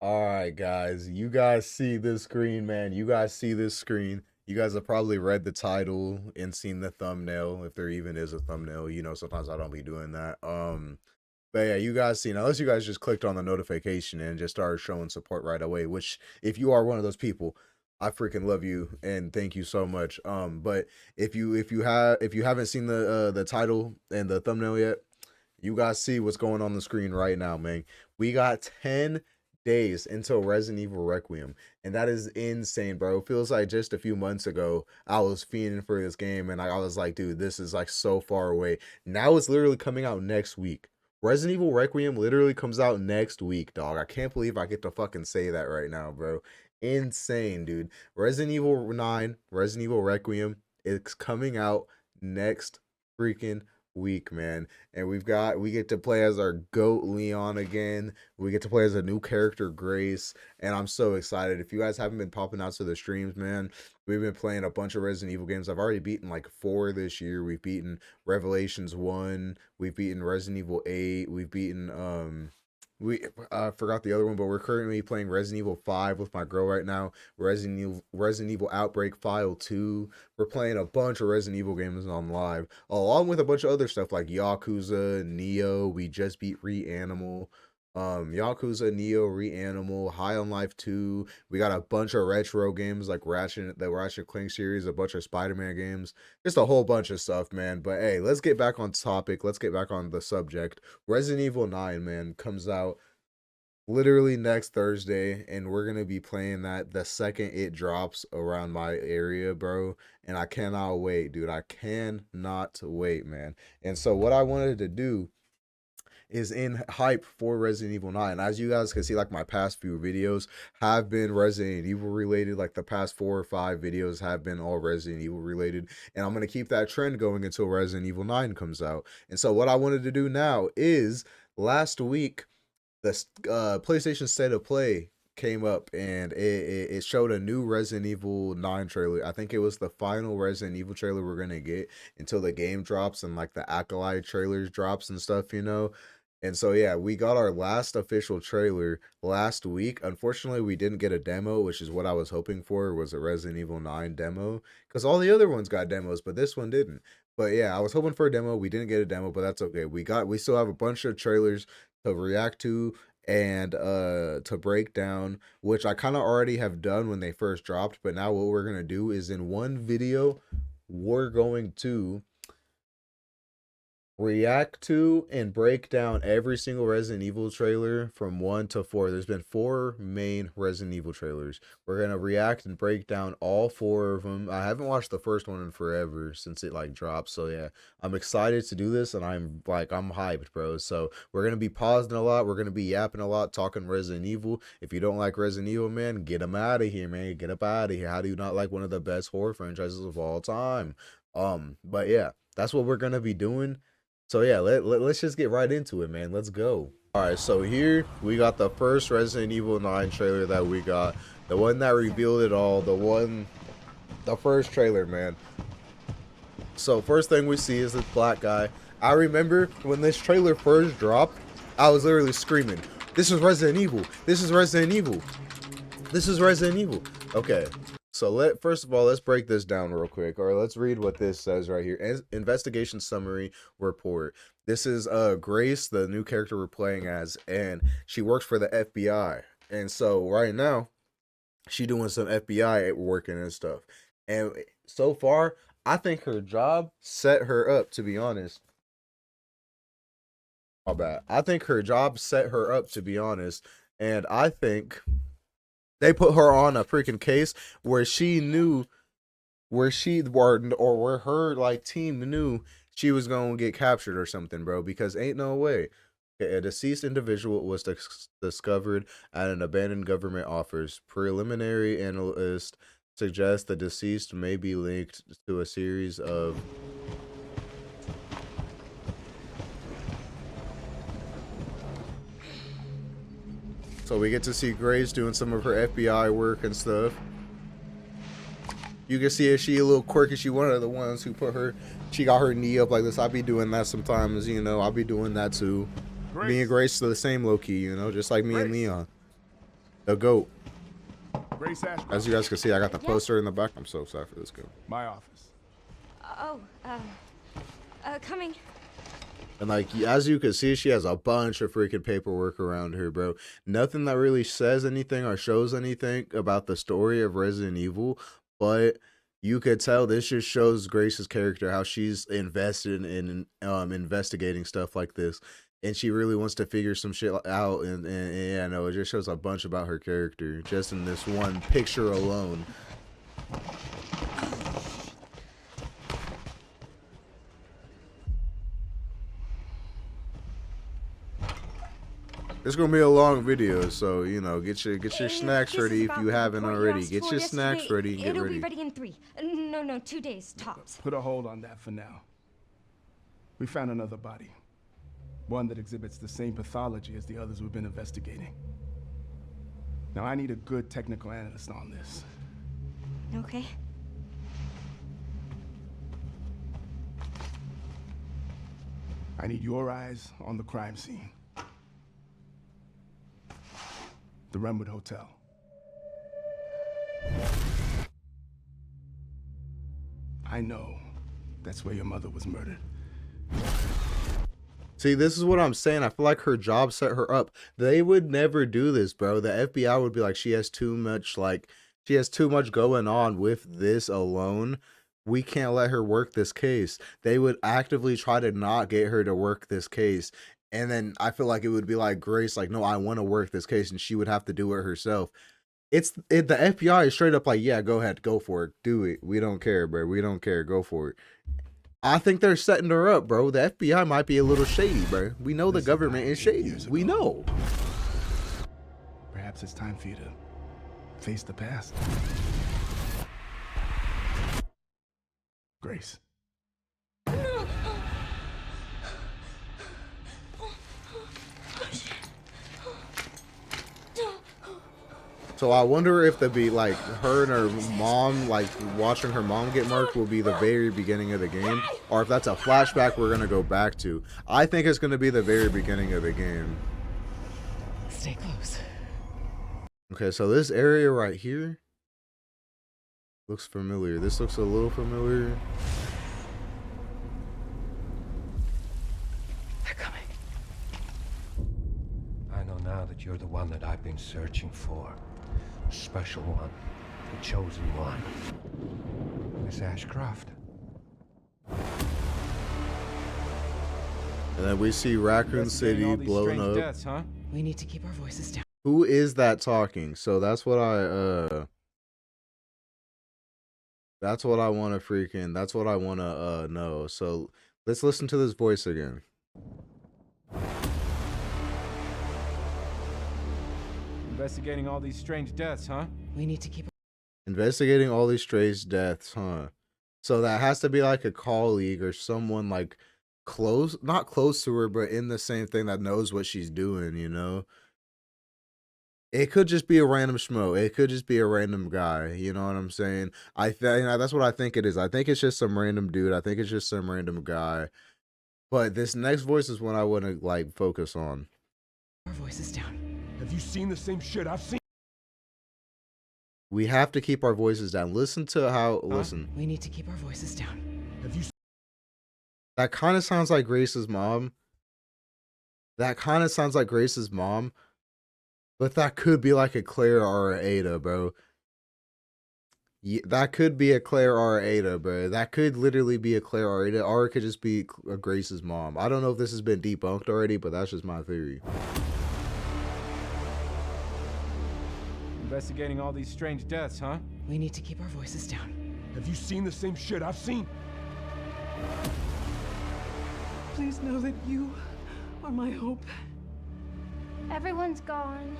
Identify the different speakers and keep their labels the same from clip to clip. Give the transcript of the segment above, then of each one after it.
Speaker 1: All right, guys. You guys see this screen, man. You guys see this screen. You guys have probably read the title and seen the thumbnail, if there even is a thumbnail. Sometimes I don't be doing that. But yeah, you guys seen, unless you guys just clicked on the notification and just started showing support right away, which if you are one of those people, I freaking love you and thank you so much. But if you haven't seen the title and the thumbnail yet, you guys see what's going on the screen right now, man. We got 10 days until Resident Evil Requiem, and that is insane, bro. It feels like just a few months ago I was fiending for this game, and I was like, dude, this is like so far away. Now it's literally coming out next week. Resident Evil Requiem literally comes out next week, dog. I can't believe I get to fucking say that right now, bro. Insane, dude. Resident Evil 9, Resident Evil Requiem, it's coming out next freaking week, man. And we get to play as our goat Leon again. We get to play as a new character, Grace, and I'm so excited. If you guys haven't been popping out to the streams, man, we've been playing a bunch of Resident Evil games. I've already beaten like 4 this year. We've beaten Revelations 1, we've beaten Resident Evil 8, we've beaten we forgot the other one, but we're currently playing Resident Evil 5 with my girl right now. Resident Evil Outbreak File 2. We're playing a bunch of Resident Evil games on live, along with a bunch of other stuff like Yakuza, Neo. We just beat Reanimal. Yakuza, Neo, Reanimal, High on Life 2. We got a bunch of retro games like the Ratchet Clank series, a bunch of Spider-Man games, just a whole bunch of stuff, man. But hey, let's get back on topic. Let's get back on the subject. Resident Evil 9, man, comes out literally next Thursday, and we're gonna be playing that the second it drops around my area, bro. And I cannot wait, dude. I cannot wait, man. And so what I wanted to do is in hype for Resident Evil 9. As you guys can see, like my past few videos have been Resident Evil related. Like the past 4 or 5 videos have been all Resident Evil related. And I'm going to keep that trend going until Resident Evil 9 comes out. And so what I wanted to do now is last week, the PlayStation State of Play came up and it showed a new Resident Evil 9 trailer. I think it was the final Resident Evil trailer we're gonna get until the game drops and like the Acolyte trailers drops and stuff, you know. And so yeah, we got our last official trailer last week. Unfortunately, we didn't get a demo, which is what I was hoping for, was a Resident Evil 9 demo, because all the other ones got demos, but this one didn't. But yeah, I was hoping for a demo. We didn't get a demo, but that's okay. We still have a bunch of trailers to react to and to break down, which I kind of already have done when they first dropped. But now what we're gonna do is in one video, we're going to react to and break down every single Resident Evil trailer from 1 to 4. There's been 4 main Resident Evil trailers. We're gonna react and break down all 4 of them. I haven't watched the first one in forever since it like dropped, so yeah, I'm excited to do this, and I'm hyped, bro. So we're gonna be pausing a lot, we're gonna be yapping a lot, talking Resident Evil. If you don't like Resident Evil, man, get them out of here, man. Get up out of here. How do you not like one of the best horror franchises of all time? But yeah, that's what we're gonna be doing. So yeah, let's just get right into it, man. Let's go. All right, so here we got the first Resident Evil 9 trailer that we got. The one that revealed it all. The first trailer, man. So first thing we see is this black guy. I remember when this trailer first dropped, I was literally screaming, "This is Resident Evil! This is Resident Evil! This is Resident Evil!" Okay. So first of all, let's break this down real quick, or let's read what this says right here. Investigation summary report. This is Grace, the new character we're playing as, and she works for the FBI. And so right now, she doing some FBI working and stuff. And so far, I think her job set her up, to be honest. My bad. I think her job set her up, to be honest. And I think they put her on a freaking case where she knew, or where her like team knew she was gonna get captured or something, bro. Because ain't no way. A deceased individual was discovered at an abandoned government office. Preliminary analyst suggests the deceased may be linked to a series of So we get to see Grace doing some of her FBI work and stuff. You can see she a little quirky. She one of the ones who she got her knee up like this. I be doing that sometimes, you know. I'll be doing that too. Grace. Me and Grace are the same low key, you know, just like me and Leon. The GOAT.
Speaker 2: Grace Ashcroft.
Speaker 1: As you guys can see, I got the poster in the back. I'm so excited for this game.
Speaker 2: My office.
Speaker 3: Oh, coming.
Speaker 1: And like, as you can see, she has a bunch of freaking paperwork around her, bro. Nothing that really says anything or shows anything about the story of Resident Evil, but you could tell this just shows Grace's character, how she's invested in investigating stuff like this, and she really wants to figure some shit out. And yeah, no, it just shows a bunch about her character just in this one picture alone. It's gonna be a long video, so you know, get your snacks ready if you haven't already. Get your snacks ready and get ready.
Speaker 3: It'll be ready in 3. No, 2 days tops.
Speaker 2: Put a hold on that for now. We found another body. One that exhibits the same pathology as the others we've been investigating. Now I need a good technical analyst on this.
Speaker 3: Okay.
Speaker 2: I need your eyes on the crime scene. The Renwood Hotel. I know that's where your mother was murdered.
Speaker 1: See, this is what I'm saying. I feel like her job set her up. They would never do this, bro. The FBI would be like, she has too much going on with this alone. We can't let her work this case. They would actively try to not get her to work this case. And then I feel like it would be like Grace, like, no, I want to work this case, and she would have to do it herself. The FBI is straight up like, yeah, go ahead, go for it, do it. We don't care, bro. We don't care. Go for it. I think they're setting her up, bro. The FBI might be a little shady, bro. We know the government is shady. We know.
Speaker 2: Perhaps it's time for you to face the past. Grace.
Speaker 1: So I wonder if be like her and her mom, like watching her mom get marked, will be the very beginning of the game, or if that's a flashback we're gonna go back to. I think it's gonna be the very beginning of the game.
Speaker 4: Stay close.
Speaker 1: Okay, so this area right here looks familiar. This looks a little familiar.
Speaker 4: They're coming.
Speaker 5: I know now that you're the one that I've been searching for. The special one. The chosen one. Miss Ashcroft.
Speaker 1: And then we see Raccoon City blown up.
Speaker 5: Deaths, huh?
Speaker 4: We need to keep our voices down.
Speaker 1: Who is that talking? So that's what I want to know. So let's listen to this voice again.
Speaker 5: Investigating all these strange deaths, huh?
Speaker 4: We need to keep
Speaker 1: Investigating all these strange deaths, huh? So that has to be like a colleague or someone like close, not close to her, but in the same thing that knows what she's doing, you know? It could just be a random schmo. It could just be a random guy. You know what I'm saying? That's what I think it is. I think it's just some random dude. I think it's just some random guy. But this next voice is what I want to like focus on.
Speaker 4: our voices down.
Speaker 2: Have you seen the same shit I've seen?
Speaker 1: We have to keep our voices down. Listen to how. Listen.
Speaker 4: We need to keep our voices down.
Speaker 2: Have you?
Speaker 1: That kind of sounds like Grace's mom. But that could be like a Claire or a Ada, bro. Yeah, that could be a Claire or a Ada, bro. That could literally be a Claire or Ada, or it could just be a Grace's mom. I don't know if this has been debunked already, but that's just my theory.
Speaker 5: Investigating all these strange deaths, huh?
Speaker 4: We need to keep our voices down.
Speaker 2: Have you seen the same shit I've seen?
Speaker 4: Please know that you are my hope.
Speaker 3: Everyone's gone.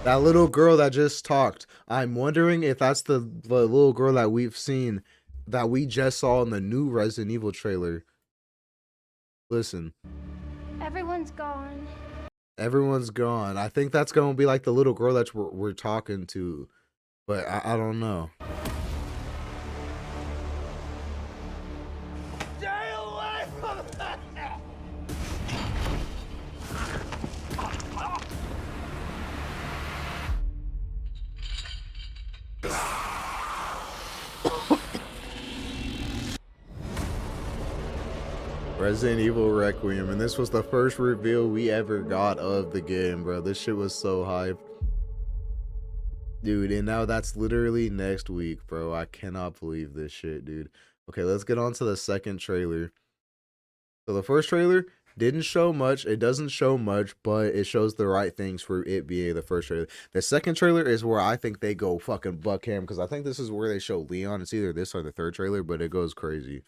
Speaker 1: That little girl that just talked. I'm wondering if that's the little girl that we've seen, that we just saw in the new Resident Evil trailer. Listen.
Speaker 3: Everyone's gone.
Speaker 1: Everyone's gone. I think that's going to be like the little girl that we're talking to. But I don't know.
Speaker 2: Stay away from that!
Speaker 1: Resident Evil Requiem, and this was the first reveal we ever got of the game, bro. This shit was so hype. Dude, and now that's literally next week, bro. I cannot believe this shit, dude. Okay, let's get on to the second trailer. So the first trailer didn't show much. It doesn't show much, but it shows the right things for it being the first trailer. The second trailer is where I think they go fucking buck ham, because I think this is where they show Leon. It's either this or the third trailer, but it goes crazy.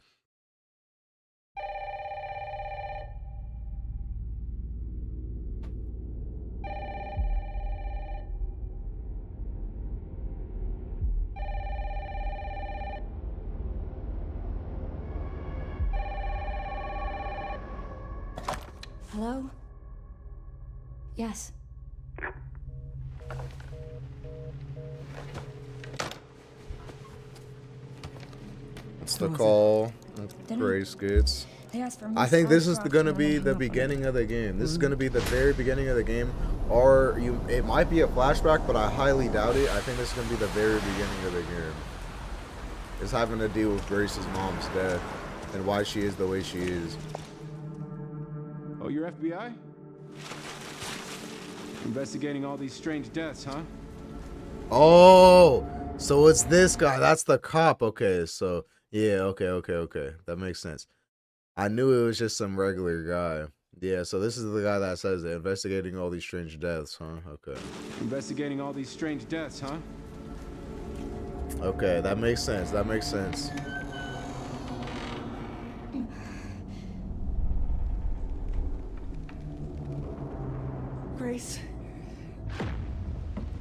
Speaker 3: Hello? Yes.
Speaker 1: It's the call. Grace gets.
Speaker 3: They asked for
Speaker 1: I think this is gonna be the beginning of the game. This is gonna be the very beginning of the game, or it might be a flashback, but I highly doubt it. I think this is gonna be the very beginning of the game. It's having to deal with Grace's mom's death and why she is the way she is.
Speaker 2: Oh, you're FBI? Investigating all these strange deaths, huh?
Speaker 1: Oh, so it's this guy. That's the cop. Okay, so yeah, okay. That makes sense. I knew it was just some regular guy. Yeah, so this is the guy that says it, investigating all these strange deaths, huh? Okay.
Speaker 2: Investigating all these strange deaths, huh?
Speaker 1: Okay, that makes sense. That makes sense.
Speaker 4: Grace,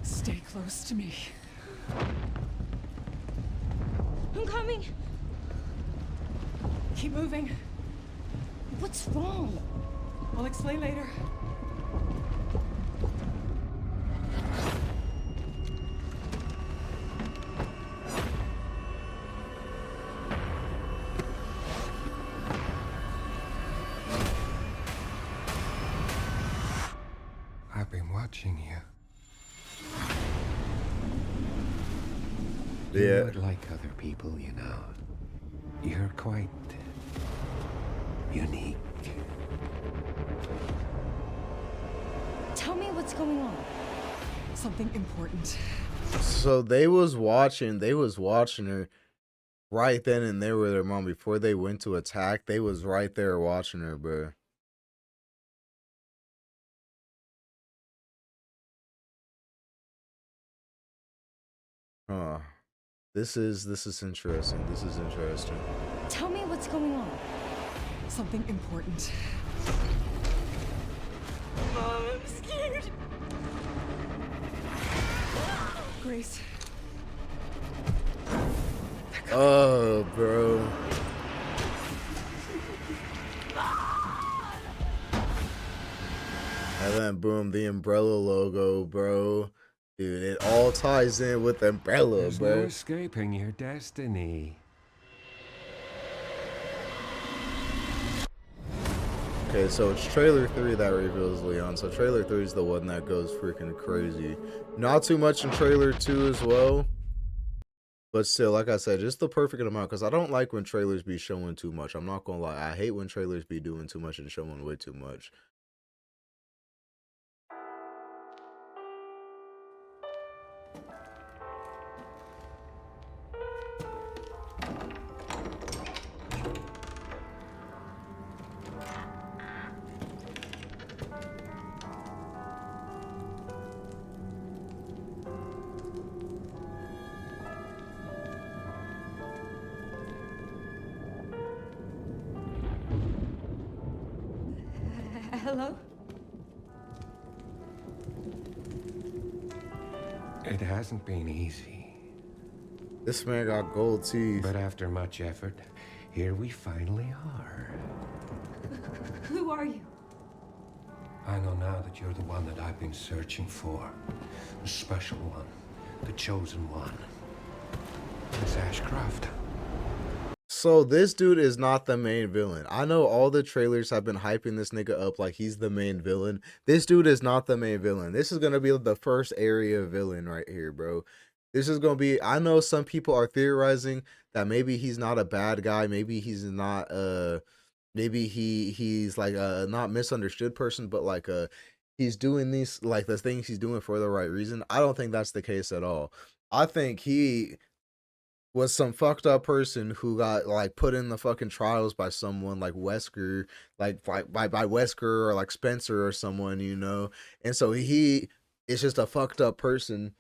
Speaker 4: stay close to me.
Speaker 3: I'm coming.
Speaker 4: Keep moving.
Speaker 3: What's wrong?
Speaker 4: I'll explain later.
Speaker 5: I've been watching you.
Speaker 1: Yeah.
Speaker 5: You're not like other people, you know. You're quite unique.
Speaker 3: Tell me what's going on.
Speaker 4: Something important.
Speaker 1: So they was watching her right then and there with her mom before they went to attack. They was right there watching her, bro. Huh. This is interesting. This is interesting.
Speaker 3: Tell me what's going on.
Speaker 4: Something important.
Speaker 3: Mom, I'm scared.
Speaker 4: Grace,
Speaker 1: Oh, bro. And then boom, the umbrella logo, bro. Dude, it all ties in with the umbrella,
Speaker 5: There's
Speaker 1: bro.
Speaker 5: no escaping your destiny.
Speaker 1: Okay, so it's trailer 3 that reveals Leon. So trailer 3 is the one that goes freaking crazy. Not too much in trailer 2 as well. But still, like I said, just the perfect amount. Because I don't like when trailers be showing too much. I'm not going to lie. I hate when trailers be doing too much and showing way too much.
Speaker 3: Hello?
Speaker 5: It hasn't been easy.
Speaker 1: This man got gold teeth.
Speaker 5: But after much effort, here we finally are.
Speaker 3: Who are you?
Speaker 5: I know now that you're the one that I've been searching for. The special one. The chosen one. Miss Ashcroft.
Speaker 1: So this dude is not the main villain. I know all the trailers have been hyping this nigga up like he's the main villain. This dude is not the main villain. This is going to be the first area villain right here, bro. This is going to be, I know some people are theorizing that maybe he's not a bad guy. Maybe he's not maybe he's like a not misunderstood person, but like he's doing these like the things he's doing for the right reason. I don't think that's the case at all. I think he was some fucked up person who got like put in the fucking trials by someone like Wesker, like by Wesker or like Spencer or someone, you know. And so he is just a fucked up person.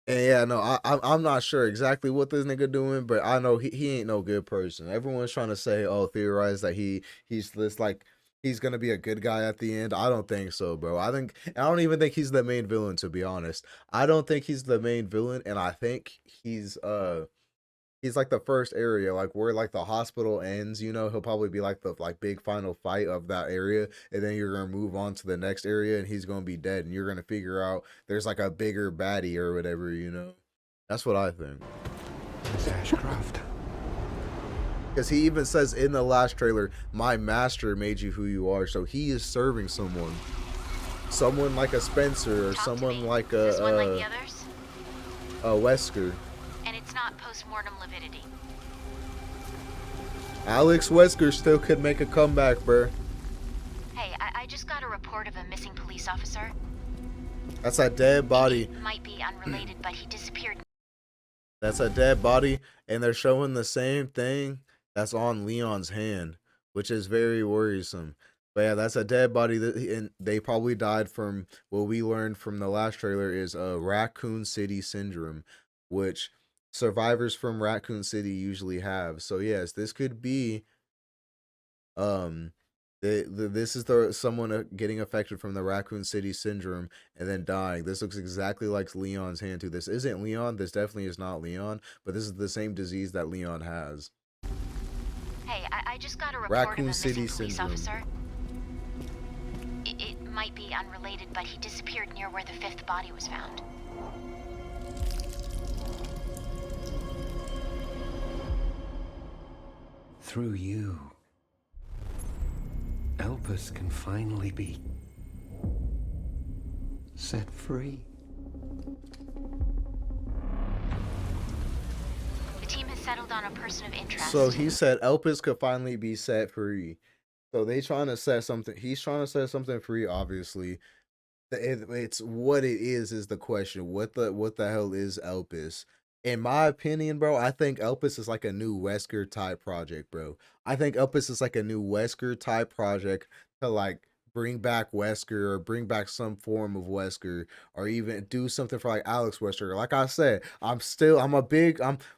Speaker 1: And yeah, no, I'm not sure exactly what this nigga doing, but I know he ain't no good person. Everyone's trying to say, oh, theorize that he's this like he's gonna be a good guy at the end. I don't think so, bro. I don't even think he's the main villain, to be honest. I don't think he's the main villain, and I think he's like the first area, like where like the hospital ends, you know, he'll probably be like the like big final fight of that area, and then you're gonna move on to the next area and he's gonna be dead, and you're gonna figure out there's like a bigger baddie or whatever, you know. That's what I think.
Speaker 5: Miss Ashcroft.
Speaker 1: Because he even says in the last trailer, my master made you who you are. So he is serving someone. Someone like a Spencer or someone like a
Speaker 6: Is this one like the others?
Speaker 1: Wesker.
Speaker 6: And it's not post-mortem lividity.
Speaker 1: Alex Wesker still could make a comeback, bruh.
Speaker 6: Hey, I just got a report of a missing police officer.
Speaker 1: That's a dead body.
Speaker 6: It might be unrelated, but he disappeared.
Speaker 1: That's a dead body, and they're showing the same thing that's on Leon's hand, which is very worrisome. But yeah, that's a dead body, and they probably died from what we learned from the last trailer is Raccoon City syndrome, which survivors from Raccoon City usually have. So yes, this could be this is someone getting affected from the Raccoon City syndrome and then dying. This looks exactly like Leon's hand too. This isn't Leon. This definitely is not Leon, but this is the same disease that Leon has.
Speaker 6: Hey, I just got a report
Speaker 1: Raccoon
Speaker 6: of a
Speaker 1: City
Speaker 6: missing police
Speaker 1: syndrome.
Speaker 6: officer. It might be unrelated, but he disappeared near where the fifth body was found.
Speaker 5: Through you, Elpis can finally be set free.
Speaker 6: The team has settled on a person of interest.
Speaker 1: So he said Elpis could finally be set free. So they trying to set something. He's trying to set something free. Obviously, it's what it is the question. What the hell is Elpis? In my opinion, bro, I think Elpis is like a new Wesker type project, bro. I think Elpis is like a new Wesker type project to like bring back Wesker or bring back some form of Wesker or even do something for like Alex Wesker. Like I said, I'm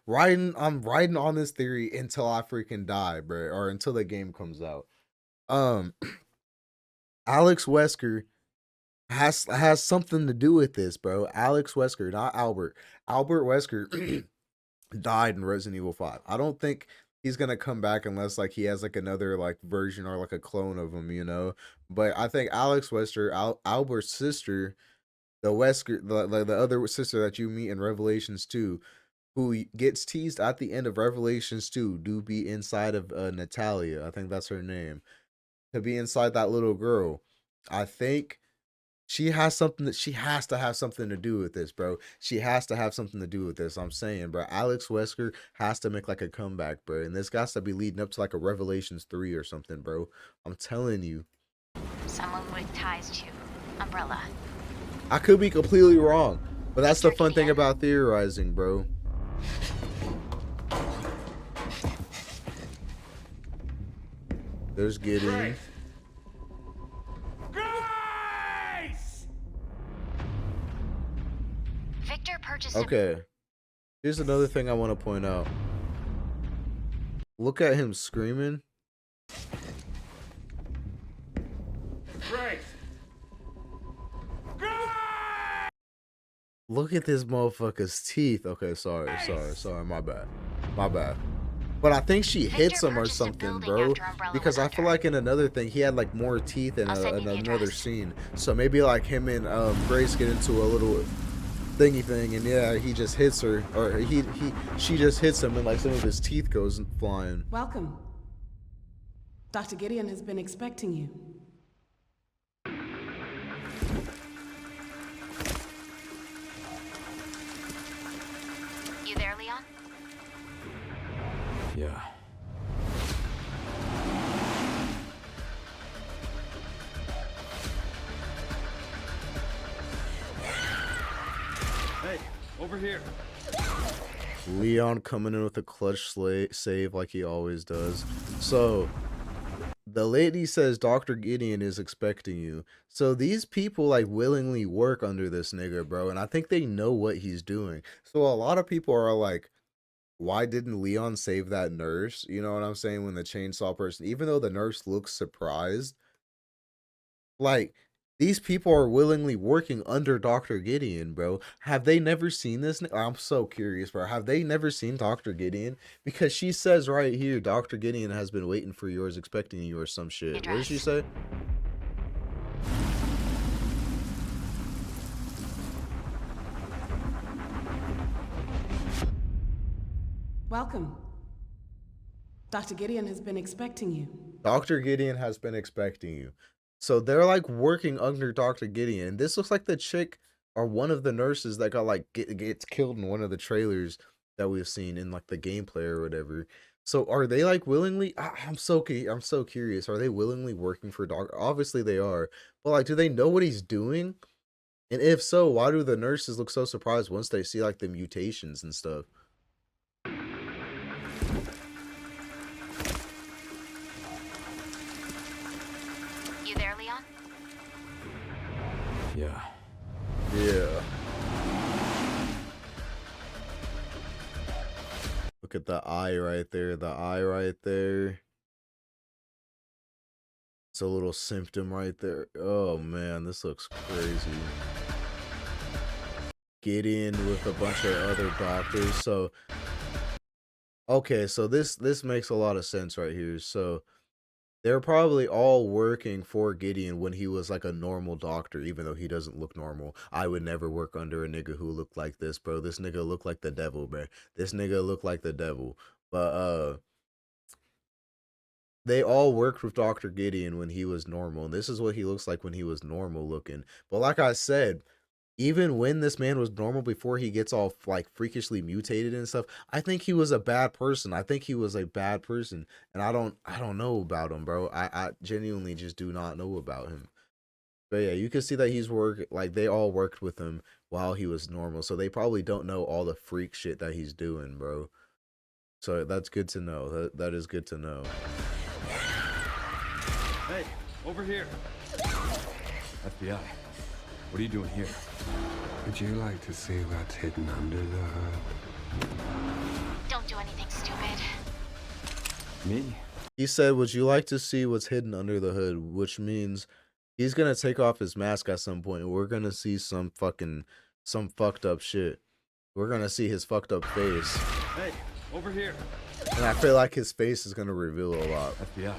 Speaker 1: riding on this theory until I freaking die, bro, or until the game comes out. Alex Wesker has something to do with this, bro. Alex Wesker, not Albert. Albert Wesker died in Resident Evil 5. I don't think he's gonna come back unless like he has like another like version or like a clone of him, you know. But I think Alex Wesker, Albert's sister, the Wesker, the other sister that you meet in Revelations 2, who gets teased at the end of Revelations 2, do be inside of Natalia. I think that's her name. To be inside that little girl. I think she has to have something to do with this, bro. She has to have something to do with this. I'm saying, bro. Alex Wesker has to make like a comeback, bro. And this got to be leading up to like a Revelations 3 or something, bro. I'm telling you.
Speaker 6: Someone with ties to Umbrella.
Speaker 1: I could be completely wrong, but that's the
Speaker 6: Mr.
Speaker 1: fun thing
Speaker 6: Gideon.
Speaker 1: about theorizing, bro. There's Gideon.
Speaker 6: Victor purchased
Speaker 1: Okay. Here's another thing I want to point out. Look at him screaming. Look at this motherfucker's teeth. Okay, sorry, my bad. But I think she hits him or
Speaker 6: purchased a
Speaker 1: something,
Speaker 6: building
Speaker 1: bro.
Speaker 6: after Umbrella
Speaker 1: Because
Speaker 6: was
Speaker 1: I feel
Speaker 6: under.
Speaker 1: like in another thing, he had like more teeth in
Speaker 6: I'll send you the
Speaker 1: another
Speaker 6: address.
Speaker 1: scene. So maybe like him and Grace get into a little thingy thing, and yeah, he just hits her, or she just hits him, and like some of his teeth goes flying.
Speaker 4: Welcome. Dr. Gideon has been expecting you.
Speaker 6: You there, Leon?
Speaker 2: Yeah.
Speaker 7: over here.
Speaker 1: Leon coming in with a clutch save like he always does. So the lady says Dr. Gideon is expecting you. So these people like willingly work under this nigga, bro. And I think they know what he's doing. So a lot of people are like, why didn't Leon save that nurse? You know what I'm saying? When the chainsaw person, even though the nurse looks surprised, like, these people are willingly working under Dr. Gideon, bro. Have they never seen this? I'm so curious, bro. Have they never seen Dr. Gideon? Because she says right here, Dr. Gideon has been waiting for yours, expecting you, or some shit. What did she say?
Speaker 8: Welcome. Dr. Gideon has been expecting you.
Speaker 1: Dr. Gideon has been expecting you. So they're like working under Dr. Gideon. This looks like the chick or one of the nurses that got like gets killed in one of the trailers that we've seen in like the gameplay or whatever. So are they like willingly? I'm so curious. Are they willingly working for Doctor? Obviously they are. But like, do they know what he's doing? And if so, why do the nurses look so surprised once they see like the mutations and stuff?
Speaker 6: You there, Leon?
Speaker 7: Yeah.
Speaker 1: Yeah. Look at the eye right there. The eye right there. It's a little symptom right there. Oh man, this looks crazy. Gideon with a bunch of other doctors. So okay, so this makes a lot of sense right here. So they're probably all working for Gideon when he was like a normal doctor, even though he doesn't look normal. I would never work under a nigga who looked like this, bro. This nigga looked like the devil, bro. This nigga looked like the devil. But they all worked with Dr. Gideon when he was normal. And this is what he looks like when he was normal looking. But like I said, even when this man was normal before he gets all like freakishly mutated and stuff, I think he was a bad person. I think he was a bad person, and I don't know about him, bro. I genuinely just do not know about him. But yeah, you can see that he's like they all worked with him while he was normal, so they probably don't know all the freak shit that he's doing, bro. So that's good to know. That is good to know.
Speaker 7: Hey, over here. FBI. What are you doing here?
Speaker 5: Would you like to see what's hidden under the hood?
Speaker 6: Don't do anything stupid.
Speaker 7: Me?
Speaker 1: He said, would you like to see what's hidden under the hood? Which means he's gonna take off his mask at some point. We're gonna see some fucked up shit. We're gonna see his fucked up face.
Speaker 7: Hey, over here.
Speaker 1: And I feel like his face is gonna reveal a lot.
Speaker 7: FBI.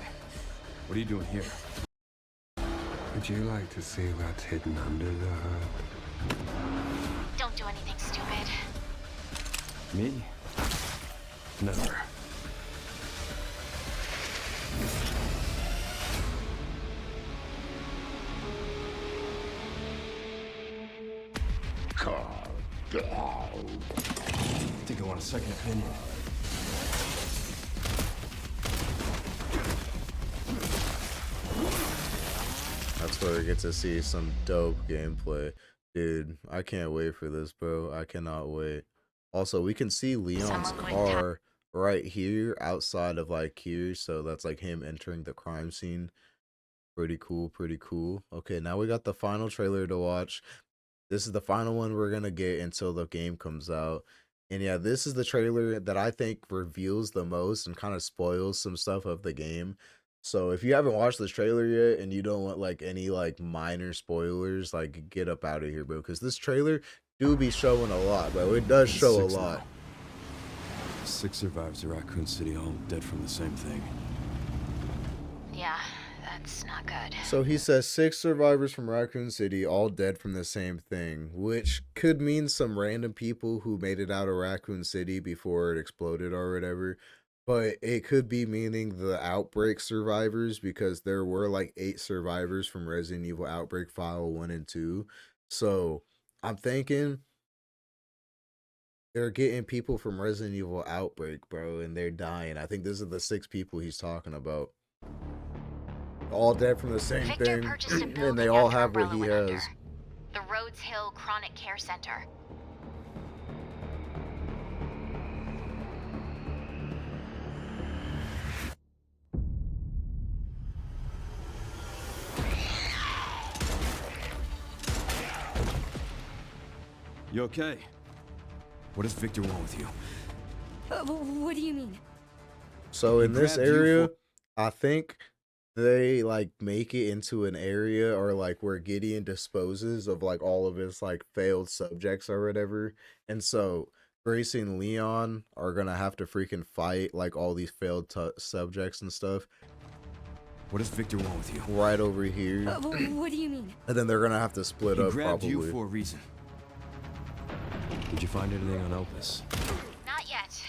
Speaker 7: What are you doing here?
Speaker 5: Would you like to see what's hidden under the hood?
Speaker 6: Don't do anything stupid.
Speaker 7: Me? Never. Think I want a second opinion.
Speaker 1: That's where we get to see some dope gameplay. Dude, I can't wait for this, bro. I cannot wait. Also, we can see Leon's car right here outside of like here. So that's like him entering the crime scene. Pretty cool, pretty cool. Okay, now we got the final trailer to watch. This is the final one we're going to get until the game comes out. And yeah, this is the trailer that I think reveals the most and kind of spoils some stuff of the game. So if you haven't watched this trailer yet and you don't want like any like minor spoilers, like get up out of here, bro. Because this trailer do be showing a lot, bro. It does show a lot.
Speaker 7: 6 survivors of Raccoon City, all dead from the same thing.
Speaker 6: Yeah, that's not good.
Speaker 1: So he says 6 survivors from Raccoon City, all dead from the same thing, which could mean some random people who made it out of Raccoon City before it exploded or whatever. But it could be meaning the Outbreak survivors, because there were like 8 survivors from Resident Evil Outbreak File 1 and 2. So I'm thinking they're getting people from Resident Evil Outbreak, bro, and they're dying. I think this is the 6 people he's talking about. All dead from the same
Speaker 6: Victor purchased a
Speaker 1: thing,
Speaker 6: building
Speaker 1: and they all
Speaker 6: after
Speaker 1: have what
Speaker 6: Umbrella
Speaker 1: he
Speaker 6: went under.
Speaker 1: has.
Speaker 6: The Rhodes Hill Chronic Care Center.
Speaker 7: You okay? What does Victor want with you?
Speaker 3: What do you mean?
Speaker 1: So
Speaker 7: He
Speaker 1: in this
Speaker 7: grabbed you
Speaker 1: area,
Speaker 7: for-
Speaker 1: I think they like make it into an area or like where Gideon disposes of like all of his like failed subjects or whatever. And so Gracie and Leon are gonna have to freaking fight like all these failed subjects and stuff
Speaker 7: What does Victor want with you?
Speaker 1: right over here.
Speaker 3: What do you mean?
Speaker 1: And then they're gonna have to split
Speaker 7: He
Speaker 1: up
Speaker 7: grabbed
Speaker 1: probably.
Speaker 7: you for a reason. Did you find anything on Opus?
Speaker 6: Not yet.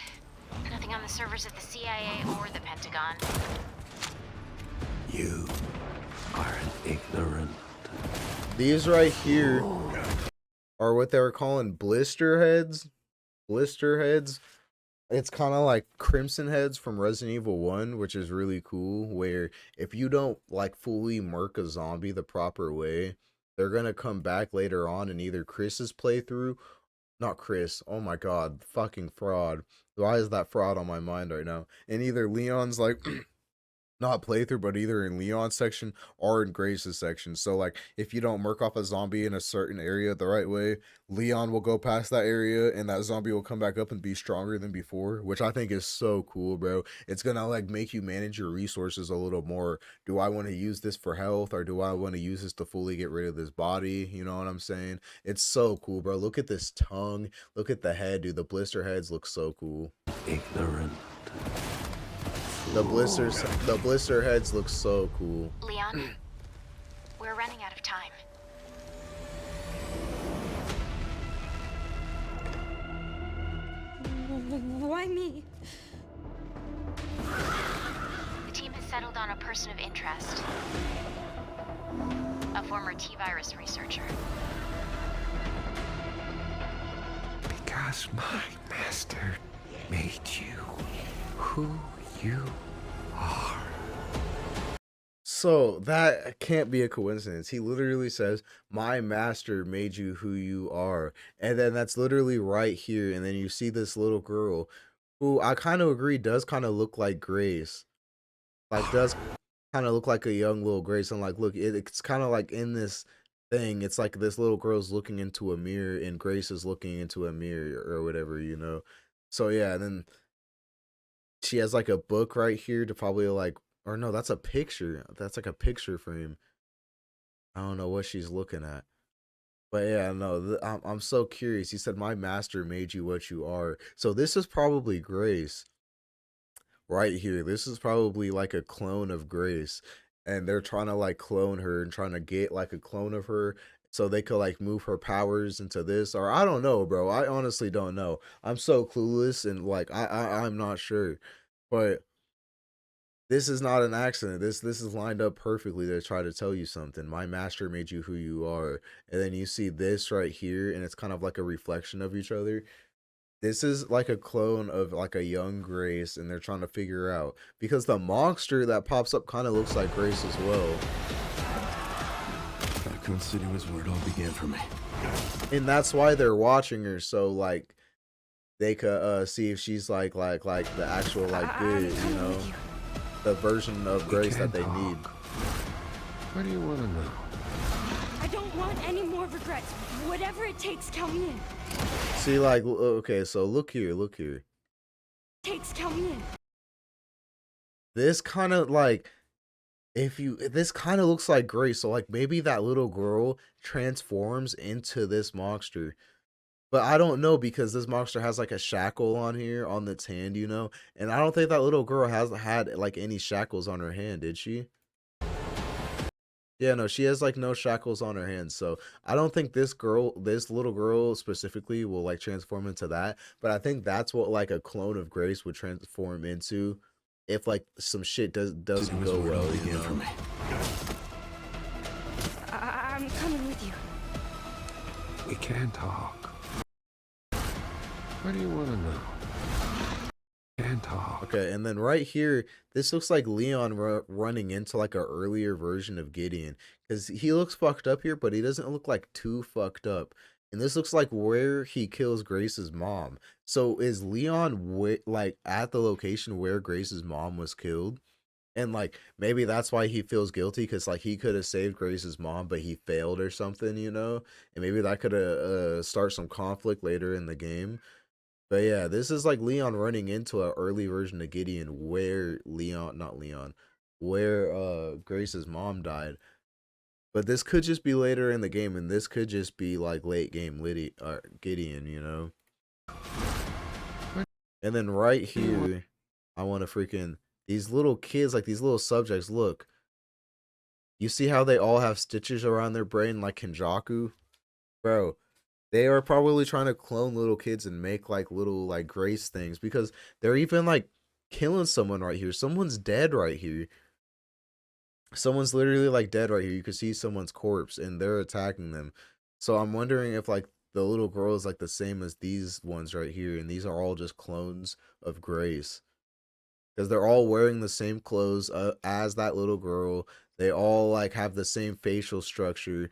Speaker 6: Nothing on the servers of the CIA or the Pentagon.
Speaker 5: You are an ignorant.
Speaker 1: These right here are what they were calling blister heads. Blister heads. It's kind of like Crimson Heads from Resident Evil 1, which is really cool, where if you don't like fully murk a zombie the proper way, they're gonna come back later on in either Chris's playthrough, not Chris, oh my god, fucking fraud. Why is that fraud on my mind right now? In either Leon's like not playthrough, but either in Leon's section or in Grace's section. So like if you don't murk off a zombie in a certain area the right way, Leon will go past that area and that zombie will come back up and be stronger than before, which I think is so cool, bro. It's gonna like make you manage your resources a little more. Do I want to use this for health, or do I want to use this to fully get rid of this body? You know what I'm saying? It's so cool, bro. Look at this tongue, look at the head, dude. The blister heads look so cool.
Speaker 5: Ignorant.
Speaker 1: The blister heads look so cool.
Speaker 6: Leon, we're running out of time.
Speaker 3: Why me?
Speaker 6: The team has settled on a person of interest. A former T-virus researcher.
Speaker 5: Because my master made you who you are.
Speaker 1: So that can't be a coincidence. He literally says, "My master made you who you are," and then that's literally right here. And then you see this little girl, who I kind of agree does kind of look like Grace, like does kind of look like a young little Grace. And like, look, it's kind of like in this thing. It's like this little girl's looking into a mirror, and Grace is looking into a mirror or whatever, you know. So yeah, and then she has like a book right here to probably like, or no, that's a picture. That's like a picture frame. I don't know what she's looking at. But yeah, no, I'm so curious. He said, "My master made you what you are." So this is probably Grace right here. This is probably like a clone of Grace. And they're trying to like clone her and trying to get like a clone of her so they could like move her powers into this. Or I don't know, bro. I honestly don't know. I'm so clueless and like I'm not sure. But this is not an accident. This is lined up perfectly to try to tell you something. My master made you who you are. And then you see this right here, and it's kind of like a reflection of each other. This is like a clone of like a young Grace, and they're trying to figure out because the monster that pops up kind of looks like Grace as well.
Speaker 7: Raccoon City was where it all began for me.
Speaker 1: And that's why they're watching her, so like they could see if she's like the actual like good, you know, the version of Grace that they need.
Speaker 5: What do you want to know?
Speaker 3: I don't want any more regrets. Whatever it takes, count me in.
Speaker 1: See, like, okay, so look here.
Speaker 3: Takes, count me in.
Speaker 1: This kind of like, this kind of looks like Grace, so like maybe that little girl transforms into this monster. But I don't know because this monster has like a shackle on here on its hand, you know? And I don't think that little girl has had like any shackles on her hand, did she? Yeah, no, she has like no shackles on her hands. So I don't think this little girl specifically will like transform into that. But I think that's what like a clone of Grace would transform into if like some shit doesn't go well, you know?
Speaker 7: For me.
Speaker 3: I'm coming with you.
Speaker 5: We can talk. What do you want to know? Can talk.
Speaker 1: Okay, and then right here, this looks like Leon running into like an earlier version of Gideon, because he looks fucked up here, but he doesn't look like too fucked up. And this looks like where he kills Grace's mom. So is Leon like at the location where Grace's mom was killed? And like maybe that's why he feels guilty, because like he could have saved Grace's mom, but he failed or something, you know. And maybe that could have start some conflict later in the game. But yeah, this is like Leon running into an early version of Gideon where not Leon, where Grace's mom died. But this could just be later in the game, and this could just be like late game Liddy or Gideon, you know. And then right here, I want to freaking these little kids, like these little subjects. Look, you see how they all have stitches around their brain, like Kenjaku, bro. They are probably trying to clone little kids and make like little like Grace things, because they're even like killing someone right here. Someone's dead right here. Someone's literally like dead right here. You can see someone's corpse and they're attacking them. So I'm wondering if like the little girl is like the same as these ones right here, and these are all just clones of Grace, because they're all wearing the same clothes as that little girl. They all like have the same facial structure.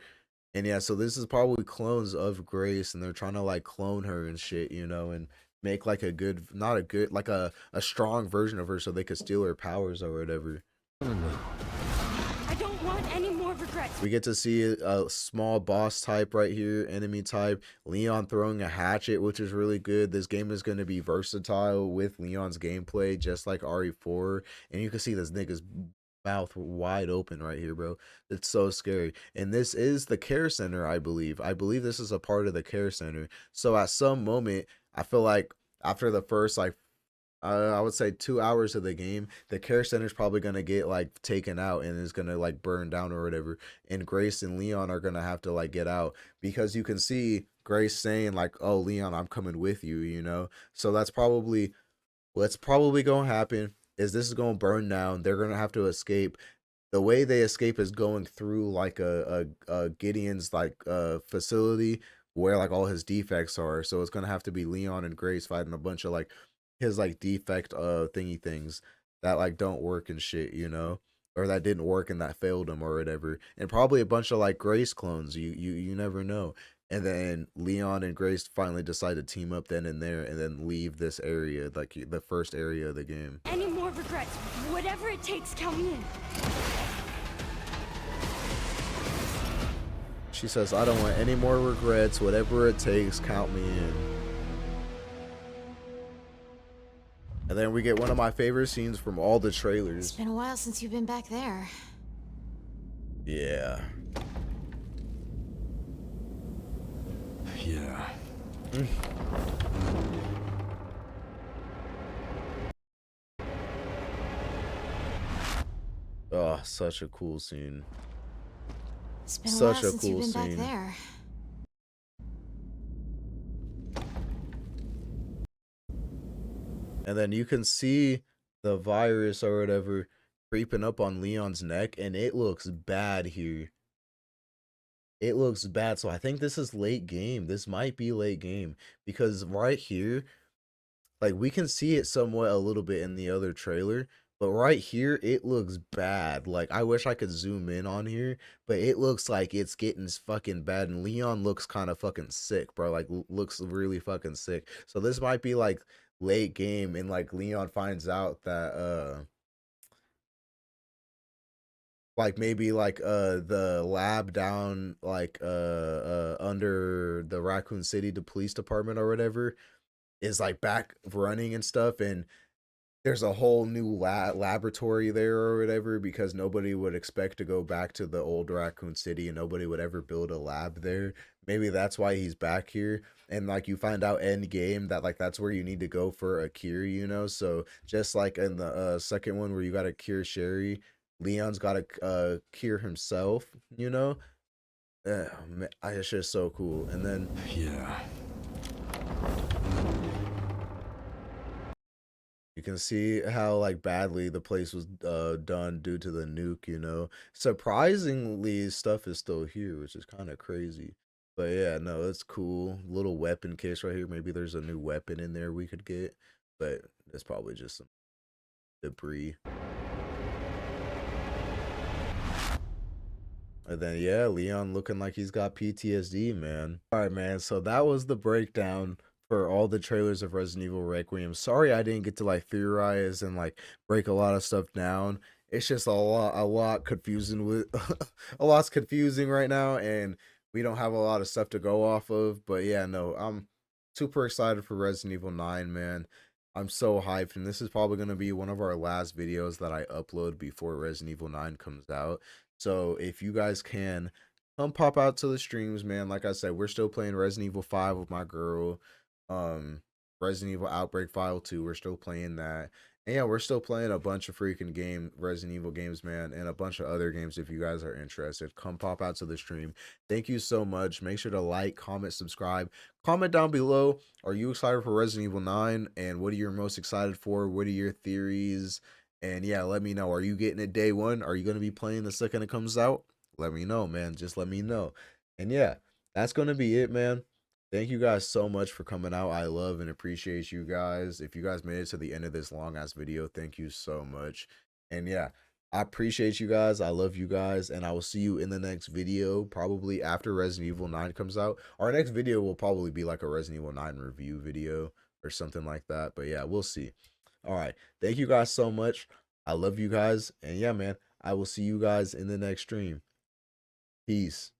Speaker 1: And yeah, so this is probably clones of Grace, and they're trying to like clone her and shit, you know, and make like a good, not a good, like a strong version of her so they could steal her powers or whatever.
Speaker 3: I don't want any more regrets.
Speaker 1: We get to see a small boss type right here, enemy type. Leon throwing a hatchet, which is really good. This game is going to be versatile with Leon's gameplay, just like RE4. And you can see this nigga's mouth wide open right here, bro. It's so scary. And this is the care center, I believe. I believe this is a part of the care center. So at some moment, I feel like after the first like I would say 2 hours of the game, the care center is probably gonna get like taken out and is gonna like burn down or whatever. And Grace and Leon are gonna have to like get out, because you can see Grace saying like, "Oh, Leon, I'm coming with you," you know. So that's probably what's probably gonna happen. Is this is gonna burn down? They're gonna have to escape. The way they escape is going through like a Gideon's like facility where like all his defects are. So it's gonna have to be Leon and Grace fighting a bunch of like his like defect thingy things that like don't work and shit, you know, or that didn't work and that failed him or whatever. And probably a bunch of like Grace clones. You never know. And then Leon and Grace finally decide to team up then and there, and then leave this area, like the first area of the game.
Speaker 3: Any more regrets. Whatever it takes, count me in.
Speaker 1: She says, "I don't want any more regrets. Whatever it takes, count me in." And then we get one of my favorite scenes from all the trailers.
Speaker 6: It's been a while since you've been back there.
Speaker 1: Yeah.
Speaker 2: Yeah.
Speaker 1: Oh, such a cool scene.
Speaker 6: It's been a
Speaker 1: Such
Speaker 6: while
Speaker 1: a
Speaker 6: since
Speaker 1: cool
Speaker 6: you've been
Speaker 1: scene.
Speaker 6: back there.
Speaker 1: And then you can see the virus or whatever creeping up on Leon's neck, and it looks bad here. It looks bad. So I think this is late game. This might be late game, because right here, like we can see it somewhat a little bit in the other trailer, but right here it looks bad. Like I wish I could zoom in on here, but it looks like it's getting fucking bad, and Leon looks kind of fucking sick, bro. Like looks really fucking sick. So this might be like late game, and like Leon finds out that like maybe like the lab down like under the Raccoon City, the police department or whatever, is like back running and stuff, and there's a whole new laboratory there or whatever, because nobody would expect to go back to the old Raccoon City, and nobody would ever build a lab there. Maybe that's why he's back here. And like you find out end game that like that's where you need to go for a cure, you know. So just like in the second one where you got to cure Sherry, Leon's got to cure himself, you know. Man, it's just so cool. And then
Speaker 2: Yeah.
Speaker 1: you can see how like badly the place was done due to the nuke, you know. Surprisingly, stuff is still here, which is kind of crazy. But yeah, no, it's cool. Little weapon case right here. Maybe there's a new weapon in there we could get, but it's probably just some debris. And then yeah, Leon looking like he's got PTSD, man. All right, man. So that was the breakdown for all the trailers of Resident Evil Requiem. Sorry I didn't get to like theorize and like break a lot of stuff down. it's just a lot confusing with a lot's confusing right now, and we don't have a lot of stuff to go off of. But yeah, no, I'm super excited for Resident Evil 9, man. I'm so hyped, and this is probably gonna be one of our last videos that I upload before Resident Evil 9 comes out. So if you guys can come pop out to the streams, man. Like I said, we're still playing Resident Evil 5 with my girl. Um, Resident Evil Outbreak File 2, we're still playing that. And yeah, we're still playing a bunch of freaking Resident Evil games, man, and a bunch of other games if you guys are interested. Come pop out to the stream. Thank you so much. Make sure to like, comment, subscribe. Comment down below. Are you excited for Resident Evil 9? And what are you most excited for? What are your theories? And yeah, let me know. Are you getting it day one? Are you going to be playing the second it comes out? Let me know, man. Just let me know. And yeah, that's going to be it, man. Thank you guys so much for coming out. I love and appreciate you guys. If you guys made it to the end of this long ass video, thank you so much. And yeah, I appreciate you guys. I love you guys. And I will see you in the next video, probably after Resident Evil 9 comes out. Our next video will probably be like a Resident Evil 9 review video or something like that. But yeah, we'll see. All right. Thank you guys so much. I love you guys. And yeah, man, I will see you guys in the next stream. Peace.